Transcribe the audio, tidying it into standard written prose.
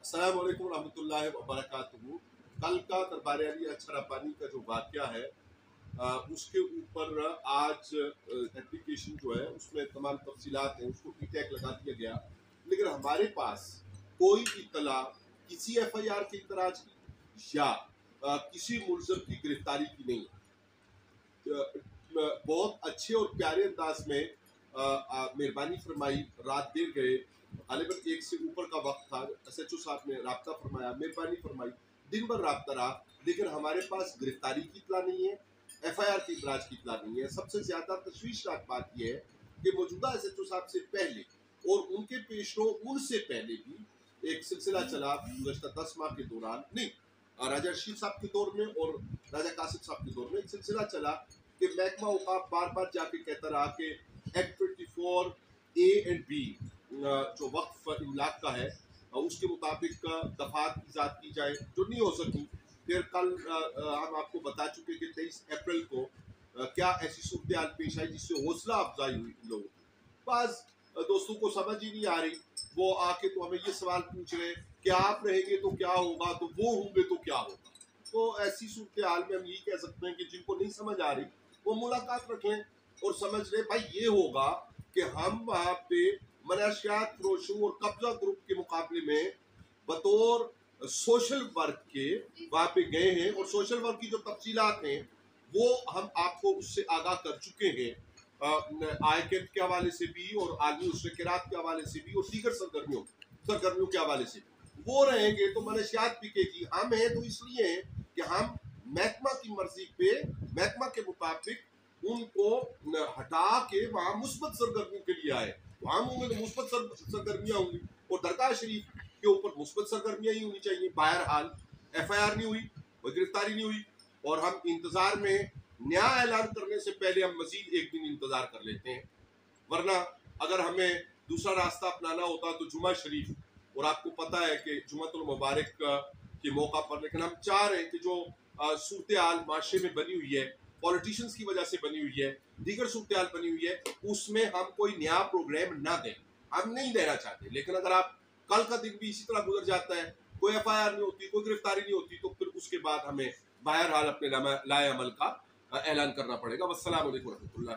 अस्सलाम वालेकुम रहमतुल्लाहि व बरकातुहू। कल का दरबार अली अछरापानी का जो वाक़या है उसके ऊपर आज एप्लीकेशन जो है उसमें तमाम तफसीलात हैं, उसको ई टैग लगा दिया गया, लेकिन हमारे पास कोई इत्तला किसी FIR की इतराज की या किसी मुलज़म की गिरफ्तारी की नहीं। बहुत अच्छे और प्यारे अंदाज में मेहरबानी फरमाई, रात देर गए, गालिबन 1 से ऊपर का वक्त था, SHO साहब ने राब्ता फरमाया, मेहरबानी फरमाई, दिन भर राब्ता रहा, लेकिन हमारे पास गिरफ्तारी की इतला नहीं है, FIR की इतराज की इतला नहीं है। सबसे ज्यादा तशवीशनाक बात यह है कि मौजूदा SHO साहब से पहले और उनके पेशरो उनसे पहले भी एक सिलसिला चला गुज़श्ता 10 माह के दौरान, नहीं राजा रशीद साहब के दौर में और राजा कासिम साहब के दौर में एक सिलसिला चला कि महकमा औकाफ बार बार जाके कहता रहा कि एक्ट 24A एंड B जो वक्फ इमलाक का है उसके मुताबिक दफात ईजाद की जाए, जो नहीं हो सकी। फिर कल हम आपको बता चुके कि 23 अप्रैल को क्या ऐसी सूरत पेश आई जिससे हौसला अफजाई हुई लोगों की। बाज दोस्तों को समझ ही नहीं आ रही, वो आके तो हमें ये सवाल पूछ रहे हैं कि आप रहेंगे तो क्या होगा, तो वो होंगे तो क्या होगा। तो ऐसी सूरत हाल में हम यही कह सकते हैं कि जिनको नहीं समझ आ रही वो मुलाकात रख लें और समझ लें भाई ये होगा कि हम वहाँ पे मनाशियात फरोशों और कब्जा ग्रुप के मुकाबले में बतौर सोशल वर्क के वहाँ पे गए हैं और सोशल वर्क की जो तफसीलात हैं वो हम आपको उससे आगाह कर चुके हैं, आयकत के हवाले से भी और आलमी उसरात के हवाले से भी और दीगर सरगर्मियों के हवाले से भी। वो रहेंगे तो मनशियात बिकेगी। हम हैं तो इसलिए हैं कि हम महकमा की मर्जी पे, महकमा के मुताबिक उनको हटा के वहाँ मुस्बत सरगर्मियों के लिए आए। वहाँ होंगे तो मुस्बत सरगर्मियाँ होंगी और दरगाह शरीफ के ऊपर मुस्बत सरगर्मियाँ ही होनी चाहिए। बहरहाल FIR नहीं हुई, कोई गिरफ्तारी नहीं हुई और हम इंतजार में, न्याय ऐलान करने से पहले हम मजीद एक दिन इंतजार कर लेते हैं। वरना अगर हमें दूसरा रास्ता अपनाना होता तो जुमा शरीफ, और आपको पता है कि जुमातुल मुबारक के मौका पर, लेकिन हम चाह रहे हैं कि जो सूरत हाल माशरे में बनी हुई है, पॉलिटिशियंस की वजह से बनी हुई है, दीगर सूरत हाल बनी हुई है, उसमें हम कोई नया प्रोग्राम ना दें, हम नहीं देना चाहते। लेकिन अगर आप कल का दिन भी इसी तरह गुजर जाता है, कोई FIR नहीं होती, कोई गिरफ्तारी नहीं होती, तो फिर उसके बाद हमें बहरहाल अपने लाए अमल का ऐलान करना पड़ेगा। वस्सलाम वालेकुम रहमतुल्लाह।